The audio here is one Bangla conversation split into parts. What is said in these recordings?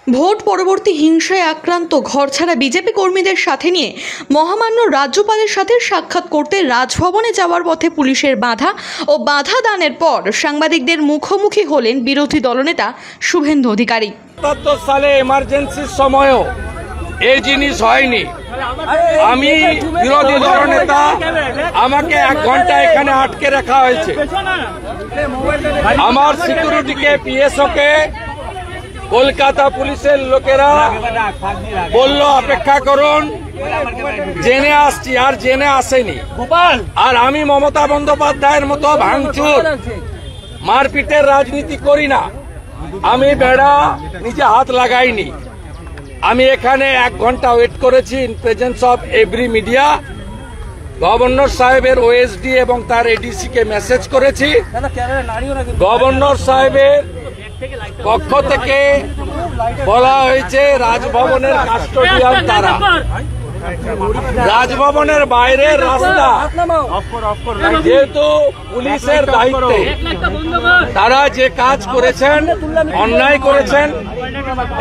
ভোট পরবর্তী হিংসায় আক্রান্ত ঘরছাড়া বিজেপি কর্মীদের সাথে নিয়ে মহামান্য রাজ্যপালের সাথে সাক্ষাৎ করতে রাজভবনে যাওয়ার পথে পুলিশের বাধা ও বাধা দানের পর সাংবাদিকদের মুখোমুখি হলেন বিরোধী দলনেতা শুভেন্দু অধিকারী। ৭৭ সালে এমার্জেন্সির সময়ও এই জিনিস হয়নি। আমি বিরোধী দলনেতা, আমাকে 1 ঘন্টা এখানে আটকে রাখা হয়েছে। আমার সিকিউরিটিকে, পিএসওকে কলকাতা পুলিশের লোকেরা বলল অপেক্ষা করুন, জেনে আসছি, আর জেনে আসেনি। আর আমি মমতা বন্দ্যোপাধ্যায়ের মতো ভাঙচুর মারপিটের রাজনীতি করি না। আমি বেড়া নিজে হাত লাগাইনি। আমি এখানে 1 ঘন্টা ওয়েট করেছি in presence of every media. Governor সাহেবের ওএসডি এবং তার এডিসি কে মেসেজ করেছি। গভর্নর সাহেবের পক্ষ থেকে বলা হয়েছে রাজভবনের কাস্টোডিয়াল তারা, রাজভবনের বাইরের রাস্তা যেহেতু পুলিশের দায়িত্বে, তারা যে কাজ করেছেন অন্যায় করেছেন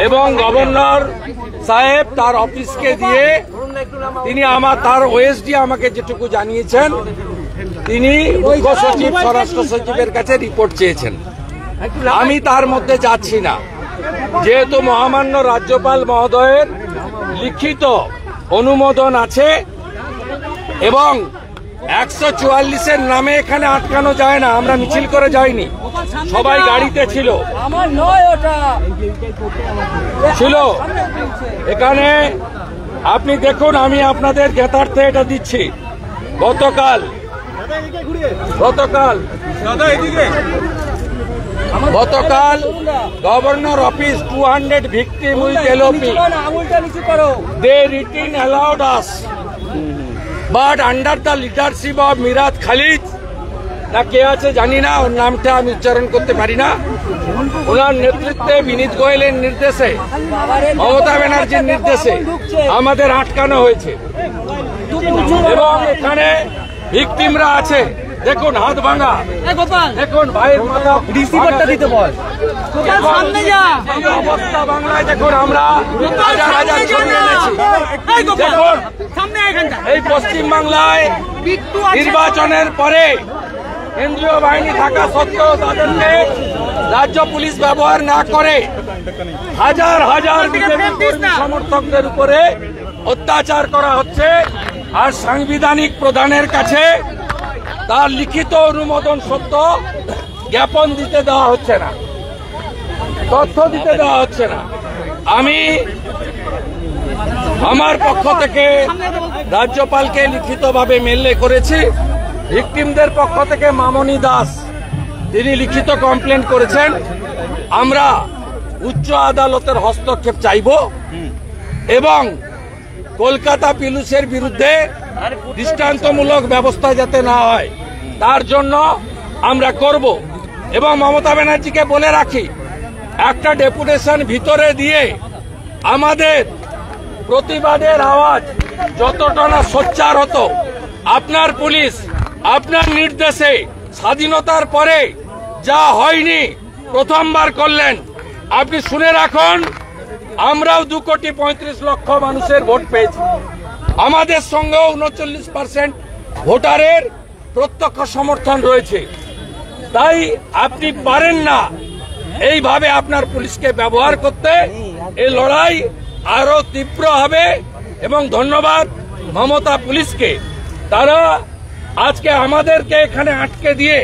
এবং গভর্নর সাহেব তার অফিসকে দিয়ে তিনি তার ওএসডি আমাকে যেটুকু জানিয়েছেন, তিনি মুখ্য সচিব, স্বরাষ্ট্র সচিবের কাছে রিপোর্ট চেয়েছেন। আমি তার মধ্যে যাচ্ছি না, যেহেতু মহামান্য রাজ্যপাল মহোদয়ের লিখিত অনুমোদন আছে এবং 144-এর নামে এখানে আটকানো যায় না। আমরা মিছিল করে যাইনি, সবাই গাড়িতে ছিল। এখানে আপনি দেখুন, আমি আপনাদের জ্ঞাতার্থে এটা দিচ্ছি। গতকাল governor office 200 victim with LOP. They written allowed us, but under the leadership of Mirat Khalid, না কে আছে জানি না, ওর নামটা আমি উচ্চারণ করতে পারি না, ওনার নেতৃত্বে বিনীত গোয়েলের নির্দেশে, মমতা ব্যানার্জির নির্দেশে আমাদের আটকানো হয়েছে এবং এখানে ভিকটিমরা আছে। দেখুন হাত ভাঙা, দেখুন ভাইয়ের মাথা, রিসিভারটা দিতে বল, সামনে যা অবস্থা বাংলায়। দেখুন আমরা হাজার ছবি এনেছি। দেখুন এই পশ্চিম বাংলায় নির্বাচনের পরে কেন্দ্রীয় বাহিনী থাকা সত্ত্বেও তাদেরকে রাজ্য পুলিশ ব্যবহার না করে হাজার হাজার বিজেপি কর্মী সমর্থকদের উপরে অত্যাচার করা হচ্ছে। আর সাংবিধানিক প্রধানের কাছে তার লিখিত অনুমোদন সত্য জ্ঞাপন দিতে দেওয়া হচ্ছে না, তথ্য দিতে দেওয়া হচ্ছে না। আমি আমার পক্ষ থেকে রাজ্যপালকে লিখিতভাবে মেল করেছি। ভিকটিমদের পক্ষ থেকে মামনি দাস তিনি লিখিত কমপ্লেন করেছেন। আমরা উচ্চ আদালতের হস্তক্ষেপ চাইব এবং কলকাতা পুলিশের বিরুদ্ধে দৃষ্টান্তমূলক ব্যবস্থা যাতে না হয় তার জন্য আমরা করব। এবং মমতা ব্যানার্জিকে বলে রাখি, একটা ডেপুটেশন ভিতরে দিয়ে আমাদের প্রতিবাদের আওয়াজ যতটা না সোচ্চার হতো, আপনার পুলিশ আপনার নির্দেশে স্বাধীনতার পরে যা হয়নি প্রথমবার করলেন। আপনি শুনে রাখুন, আমরাও 2,35,00,000 মানুষের ভোট পেয়েছি। আমাদের সঙ্গেও 39% ভোটারের প্রত্যক্ষ সমর্থন রয়েছে। তাই আপনি পারেন না এইভাবে আপনার পুলিশকে ব্যবহার করতে। এই লড়াই আরো তীব্র হবে এবং ধন্যবাদ মমতা পুলিশকে। তারা আজকে আমাদেরকে এখানে আটকে দিয়ে,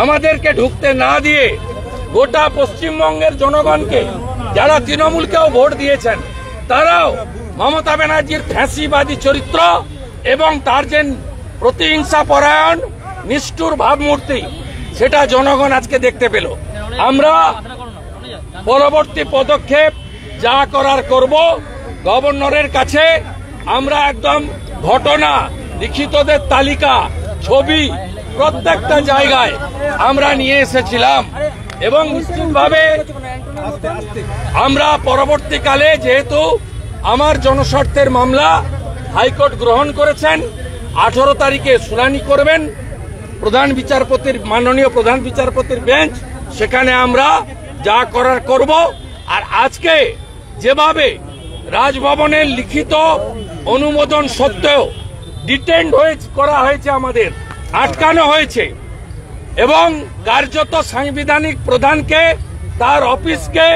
আমাদেরকে ঢুকতে না দিয়ে গোটা পশ্চিমবঙ্গের জনগণকে, যারা তৃণমূলকেও ভোট দিয়েছেন, তারাও মমতা ব্যানার্জির ফ্যাসিবাদী চরিত্র এবং তার যে প্রতিহিংসা পরায়ণ নিষ্ঠুর ভাবমূর্তি, সেটা জনগণ আজকে দেখতে পেল। আমরা পরবর্তী পদক্ষেপ যা করার করব। গভর্নরের কাছে আমরা একদম ঘটনা, লিখিতদের তালিকা, ছবি প্রত্যেকটা জায়গায় আমরা নিয়ে এসেছিলাম এবং নিশ্চিতভাবে আমরা পরবর্তীকালে, যেহেতু আমার জনস্বার্থের মামলা হাইকোর্ট গ্রহণ করেছেন, 18 তারিখে শুনানি করবেন মাননীয় প্রধান বিচারপতির বেঞ্চ, সেখানে আমরা যা করার করব। আর আজকে যেভাবে রাজভবনের লিখিত অনুমোদন সত্ত্বেও ডিটেন্ড করা হয়েছে, আমাদের আটকানো হয়েছে এবং কার্যত সাংবিধানিক প্রধানকে, তার অফিসকে,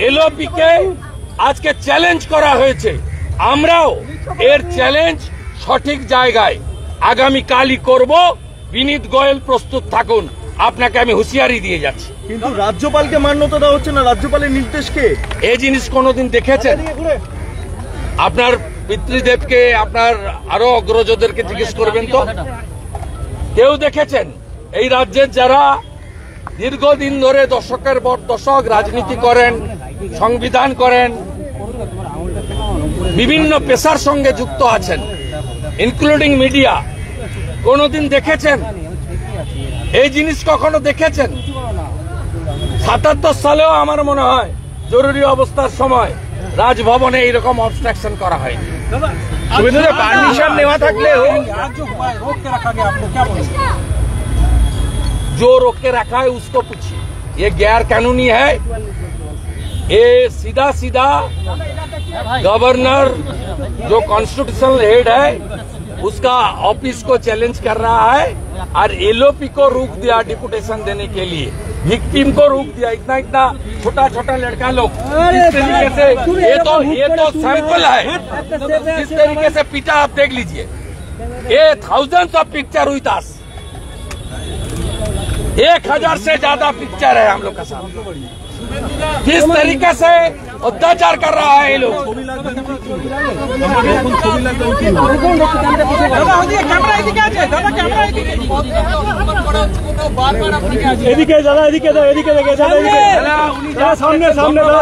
এলওপিকে আজকে চ্যালেঞ্জ করা হয়েছে। আমরাও এর চ্যালেঞ্জ সঠিক জায়গায় আগামীকালই করব। বিনীত গোয়েল প্রস্তুত থাকুন, আপনাকে আমি হুঁশিয়ারি দিয়ে যাচ্ছি। কিন্তু রাজ্যপালকে মান্যতা দেওয়া হচ্ছে না, রাজ্যপালের নির্দেশকে। এই জিনিস কোনোদিন দেখেছেন? আপনার পিতৃদেবকে, আপনার আরো অগ্রজদেরকে জিজ্ঞেস করবেন তো, কেউ দেখেছেন? এই রাজ্যের যারা দীর্ঘদিন ধরে দশকের পর দশক রাজনীতি করেন, সংবিধান করেন, বিভিন্ন পেশার সঙ্গে যুক্ত আছেন, ইনক্লুডিং মিডিয়া, কোনোদিন দেখেছেন এই জিনিস? কখনো দেখেছেন? 77 সালেও আমার মনে হয় জরুরি অবস্থার সময় রাজভবনে এইরকম অবস্ট্রাকশন করা হয়নি। পারমিশন নেওয়া থাকলেও जो रोक के रखा है उसको पूछिए, ये गैर कानूनी है। ये सीधा सीधा गवर्नर जो कॉन्स्टिट्यूशनल हेड है उसका ऑफिस को चैलेंज कर रहा है और एलओपी को रोक दिया डिपुटेशन देने के लिए, विक्टिम को रोक दिया। इतना इतना छोटा छोटा लड़का लोग इस तरीके से, ये तो सैंपल है, इस तरीके से पीटा आप देख लीजिए। ये थाउजेंड्स ऑफ पिक्चर हुई था, 1000 से ज्यादा पिक्चर है हम लोग का साथ। किस तरीके से अत्याचार कर रहा है ये लोग। এদিকে দাদা, এদিকে দাও, এদিকে দেখে সামনে সামনে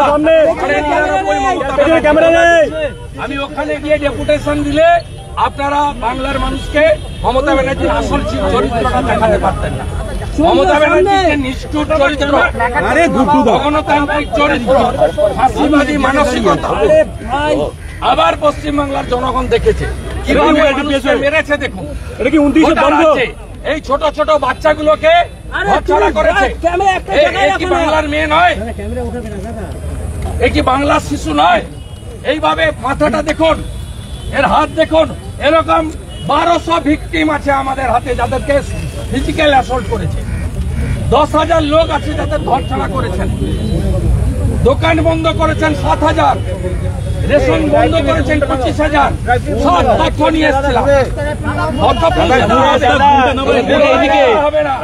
সামনে ক্যামেরা নেই। আমি ওখানে গিয়ে ডেপুটেশন দিলে আপনারা বাংলার মানুষকে মমতা ব্যানার্জির আসল চরিত্রটা দেখাতে পারতেন না। মমতা ব্যানার্জিকে নিষ্ঠুর চরিত্র, গণতান্ত্রিক চরিত্র, ফাঁসিবাদী মানসিকতা আবার পশ্চিমবাংলার জনগণ দেখেছে কিভাবে মানুষকে মেরেছে। দেখুন, এটা কি 29 বন্ধ? এই ছোট ছোট বাচ্চাগুলোকে ঘরছাড়া করেছে। এই কি বাংলার মেয়ে নয়? এই কি বাংলার শিশু নয়? এইভাবে মাথাটা দেখুন, এর হাত দেখুন, এরকম 1200 ভিকটিম আছে আমাদের হাতে যাদেরকে ফিজিক্যাল অ্যাসল্ট করেছে। 10,000 লোক আছে যাদের ঘরছাড়া করেছেন, দোকান বন্ধ করেছেন 7,000, রেশন বন্ধ করেছেন 25,000। সব তথ্য নিয়ে এসেছিলাম। হবে না,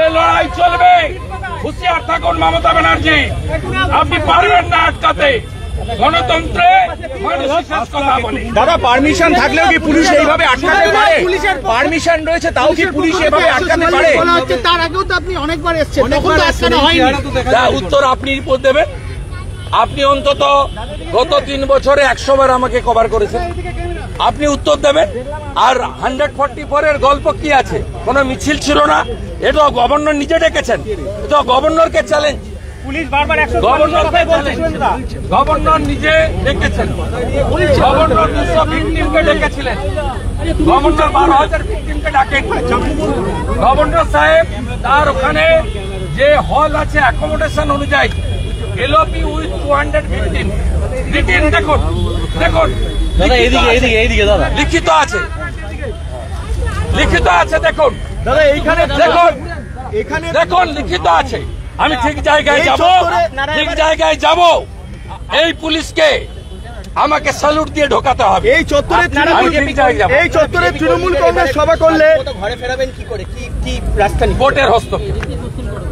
এই লড়াই চলবে। হুঁশিয়ার থাকুন মমতা ব্যানার্জি, আপনি পারবেন না আটকাতে। গণতন্ত্রে মানুষ শেষ কথা বলে। দাদা, পারমিশন থাকলেও কি পুলিশ এইভাবে আটকাতে পারে? পারমিশন রয়েছে তাও কি পুলিশ এইভাবে আটকাতে পারে? তার আগেও তো আপনি অনেকবার এসেছেন, তখন তো আটকানো হয়নি। উত্তর আপনি রিপোর্ট দেবেন। আপনি অন্তত গত 3 বছরে 100 বার আমাকে কভার করেছেন, আপনি উত্তর দেবেন। আর 144 এর গল্প কি আছে? কোন মিছিল ছিল না, এটা গভর্নর নিজে ডেকেছেন, এটা গভর্নরকে চ্যালেঞ্জ। গভর্নর নিজে ডেকেছেন, গভর্নর 200 ভিকটিমকে ডেকেছিলেন, গভর্নর 12,000 ভিকটিমকে ডাকেন। গভর্নর সাহেব তার ওখানে যে হল আছে অ্যাকোমোডেশন অনুযায়ী এলওপি উইথ 200 ভিকটিম রিটেন, দেখুন দেখুন লিখিত আছে, লিখিত আছে, দেখুন দাদা এইখানে দেখুন এখানে দেখুন লিখিত আছে। আমি ঠিক জায়গায় যাব, ঠিক জায়গায় যাব। এই পুলিশকে আমাকে স্যালুট দিয়ে ঢোকাতে হবে। এই চত্বরে তৃণমূল কংগ্রেস সভা করলে ঘরে ফেরাবেন কি করে? কি রাস্তা নেই? কোর্টের হস্তক্ষেপ।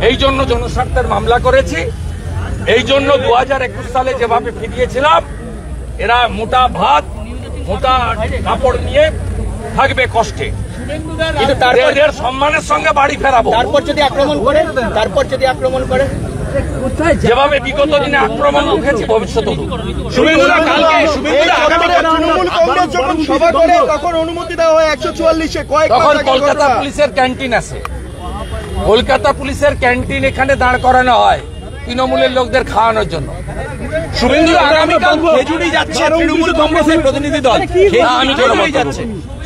এই জন্য জনস্বার্থের মামলা করেছি। এই জন্য 2021 সালে যেভাবে ফিরিয়েছিলাম, এরা মোটা ভাত মোটা কাপড় নিয়ে থাকবে কষ্টে, কিন্তু তাদের সম্মানের সঙ্গে বাড়ি ফেরাবো। তারপর যদি আক্রমণ করে যেভাবে বিগত দিনে আক্রমণ উঠেছে, ভবিষ্যতে তৃণমূল কংগ্রেস যখন সভা করে তখন অনুমতি দেওয়া হয় 144-এ। তখন কলকাতা পুলিশের ক্যান্টিন আছে, কলকাতা পুলিশের ক্যান্টিন এখানে দাঁড় করানো হয় তৃণমূলের লোকদের খাওয়ানোর জন্য। শুভেন্দু আগামীকাল খেজুরি যাচ্ছে তৃণমূল কংগ্রেসের প্রতিনিধি দল, আমি যাচ্ছে,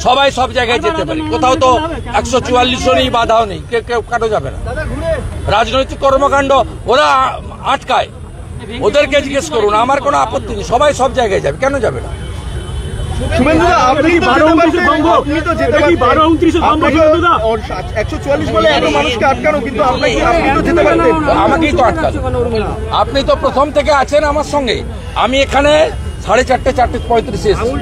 সবাই সব জায়গায় যেতে পারে, কোথাও তো 144 নেই, বাধাও নেই, কেউ কাটো যাবে না। রাজনৈতিক কর্মকাণ্ড ওরা আটকায়, ওদেরকে জিজ্ঞেস করুন, আমার কোনো আপত্তি নেই, সবাই সব জায়গায় যাবে, কেন যাবে না? শুভেন্দুদা, আপনি তো যেতে পারতেন। 144 বলে এত মানুষকে আটকানো, কিন্তু আপনি তো যেতে পারতেন। আমাকেই তো আটকানো। আপনি তো প্রথম থেকে আছেন আমার সঙ্গে। আমি এখানে 4:30 4:35 এসেছি।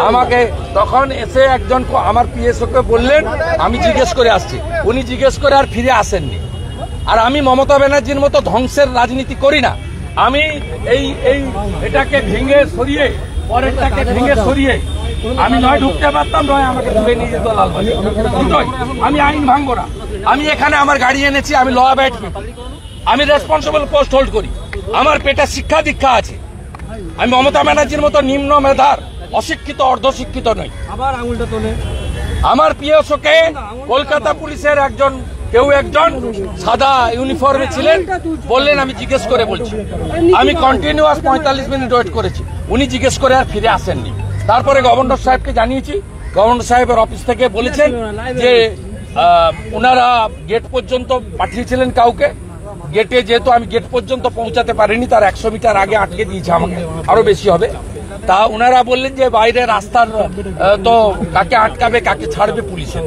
আমাকে তখন এসে একজন আমার পিএসওকে বললেন, আমি জিজ্ঞেস করে আসছি। উনি জিজ্ঞেস করে আর ফিরে আসেননি। আর আমি মমতা ব্যানার্জির মতো ধ্বংসের রাজনীতি করি না। আমি এটাকে ভেঙে সরিয়ে, পরেরটাকে ভেঙে সরিয়ে আমি নয় ঢুকতে পারতাম, নয় আমাকে তুলে নিয়ে যেত লালবাজার। দুটোই। আমি আইন ভাঙবো না। আমি এখানে আমার গাড়ি এনেছি, আমি ল অ্যাবাইড পিপল, আমি রেসপন্সিবল পোস্ট হোল্ড করি, আমার পেটে শিক্ষা দীক্ষা আছে। আমি মমতা ব্যানার্জির মতো নিম্ন মেধার অশিক্ষিত অর্ধশিক্ষিত নই। আবার আঙুলটা তোলে। আমার পিএসওকে কলকাতা পুলিশের কেউ একজন সাদা ইউনিফর্মে ছিলেন, বললেন আমি জিজ্ঞেস করে বলছি। আমি কন্টিনিউয়াস 45 মিনিট ওয়েট করেছি, উনি জিজ্ঞেস করে আর ফিরে আসেননি। তারপরে গভর্নর সাহেবকে জানিয়েছি, গভর্নর সাহেবের অফিস থেকে বলেছেন যে ওনারা গেট পর্যন্ত পাঠিয়েছিলেন কাউকে। গেটে যেহেতু আমি গেট পর্যন্ত পৌঁছাতে পারিনি, তার 100 মিটার আগে আটকে দিয়েছে, আমাকে আরো বেশি হবে। তা ওনারা বললেন যে বাইরে রাস্তার তো কাকে আটকাবে কাকে ছাড়বে পুলিশের,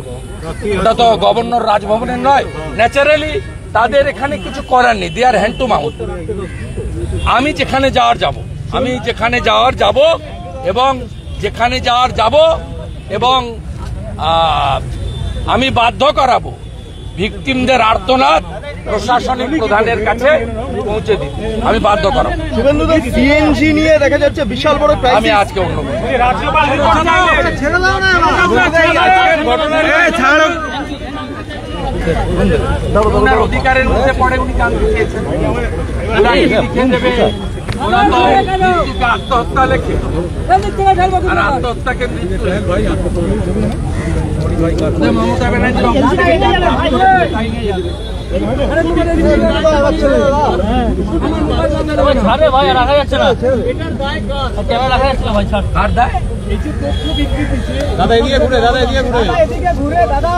ওটা তো গভর্নর রাজভবনের নয়। ন্যাচারালি তাদের এখানে কিছু করার নেই, দে আর হ্যান্ড টু মাউথ। আমি যেখানে যাওয়ার যাব, এবং আমি বাধ্য করাবো ভিকটিমদের আর্তনাদ প্রশাসনিক প্রধানের কাছে পৌঁছে দিতে, আমি বাধ্য করাবো। শুভেন্দুদা, সিএনজি নিয়ে দেখা যাচ্ছে বিশাল বড় ক্রাইসিস। আমি আজকে অন্য ওনার অধিকারের মধ্যে পড়ে, উনি জানতে চেয়েছেন। আত্মহত্যা লেখে আর আত্মহত্যাকে মমতা ব্যানার্জি ভাই রাখা যাচ্ছে না, ক্যামেরা রাখা যাচ্ছে না ভাই, ছাড়। আর দেয় দাদা এদিকে ঘুরে, দাদা এদিকে ঘুরে, দাদা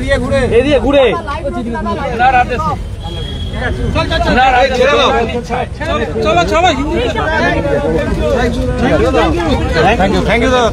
এদিকে ঘুরে। ওনার আদেশে, থ্যাংক ইউ দাদা।